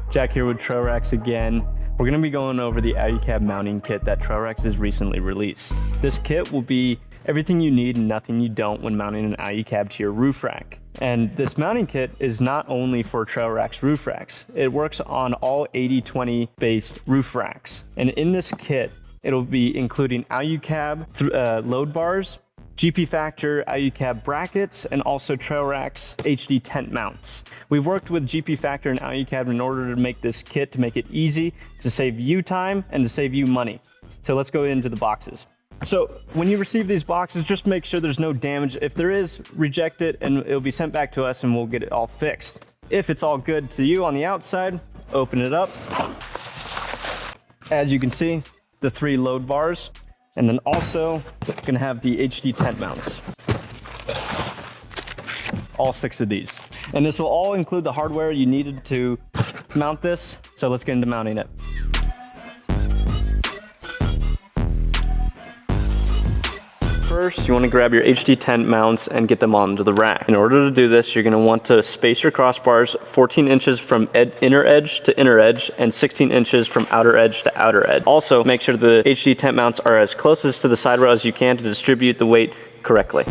Jack here with TrailRax again. We're going to be going over the Alu-Cab Mounting Kit that TrailRax has recently released. This kit will be everything you need and nothing you don't when mounting an Alu-Cab to your roof rack. And this mounting kit is not only for TrailRax roof racks, it works on all 80/20 based roof racks. And in this kit, it'll be including Alu-Cab load bars, GP Factor Alu-Cab brackets, and also TrailRax HD tent mounts. We've worked with GP Factor and Alu-Cab in order to make this kit to make it easy to save you time and to save you money. So let's go into the boxes. So when you receive these boxes, just make sure there's no damage. If there is, reject it and it'll be sent back to us and we'll get it all fixed. If it's all good to you on the outside, open it up. As you can see, the 3 load bars. And then also gonna have the HD tent mounts. All 6 of these. And this will all include the hardware you needed to mount this. So let's get into mounting it. First, you want to grab your HD tent mounts and get them onto the rack. In order to do this, you're going to want to space your crossbars 14 inches from inner edge to inner edge and 16 inches from outer edge to outer edge. Also, make sure the HD tent mounts are as closest to the side rail as you can to distribute the weight correctly.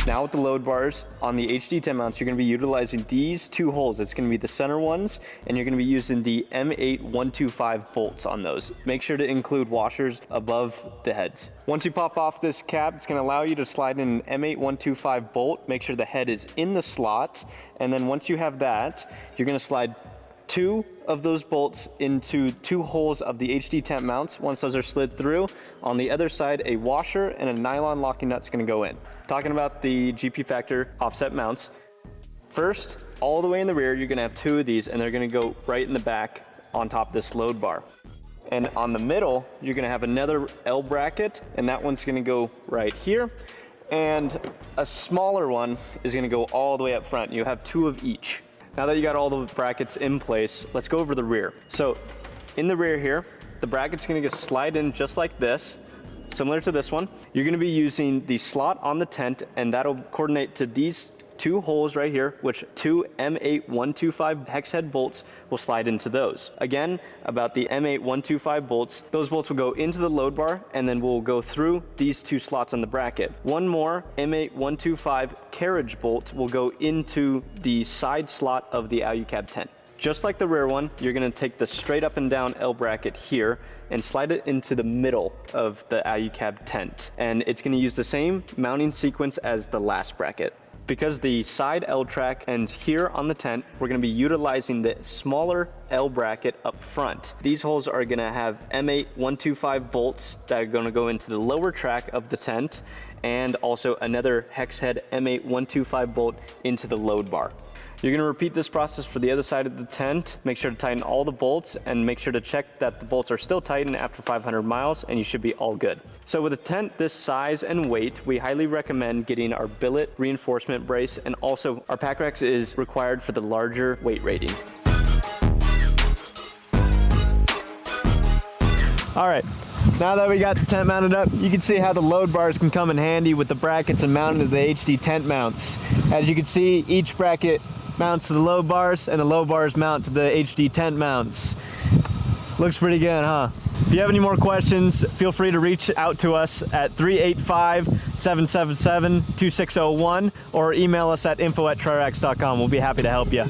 Now with the load bars on the HD tent mounts, you're going to be utilizing these 2 holes. It's going to be the center ones, and you're going to be using the M8-125 bolts on those. Make sure to include washers above the heads. Once you pop off this cap, it's going to allow you to slide in an M8-125 bolt. Make sure the head is in the slot, and then once you have that, you're going to slide 2 of those bolts into 2 holes of the HD tent mounts. Once those are slid through, on the other side, a washer and a nylon locking nut's gonna go in. Talking about the GP Factor offset mounts, first, all the way in the rear, you're gonna have 2 of these and they're gonna go right in the back on top of this load bar. And on the middle, you're gonna have another L bracket and that one's gonna go right here. And a smaller one is gonna go all the way up front. You have 2 of each. Now that you got all the brackets in place, let's go over the rear. So in the rear here, the bracket's gonna just slide in just like this, similar to this one. You're gonna be using the slot on the tent and that'll coordinate to these 2 holes right here, which 2 M8-125 hex head bolts will slide into those. Again, about the M8-125 bolts, those bolts will go into the load bar and then we'll go through these 2 slots on the bracket. One more M8-125 carriage bolt will go into the side slot of the Alu-Cab tent. Just like the rear one, you're gonna take the straight up and down L bracket here and slide it into the middle of the Alu-Cab tent. And it's gonna use the same mounting sequence as the last bracket. Because the side L track ends here on the tent, we're gonna be utilizing the smaller L bracket up front. These holes are gonna have M8-125 bolts that are gonna go into the lower track of the tent and also another hex head M8-125 bolt into the load bar. You're gonna repeat this process for the other side of the tent. Make sure to tighten all the bolts and make sure to check that the bolts are still tightened after 500 miles and you should be all good. So with a tent this size and weight, we highly recommend getting our billet reinforcement brace, and also our TrailRax is required for the larger weight rating. All right, now that we got the tent mounted up, you can see how the load bars can come in handy with the brackets and mounted to the HD tent mounts. As you can see, each bracket mounts to the load bars and the load bars mount to the HD tent mounts. Looks pretty good, huh? If you have any more questions, feel free to reach out to us at 385-777-2601 or email us at info@trailrax.com. We'll be happy to help you.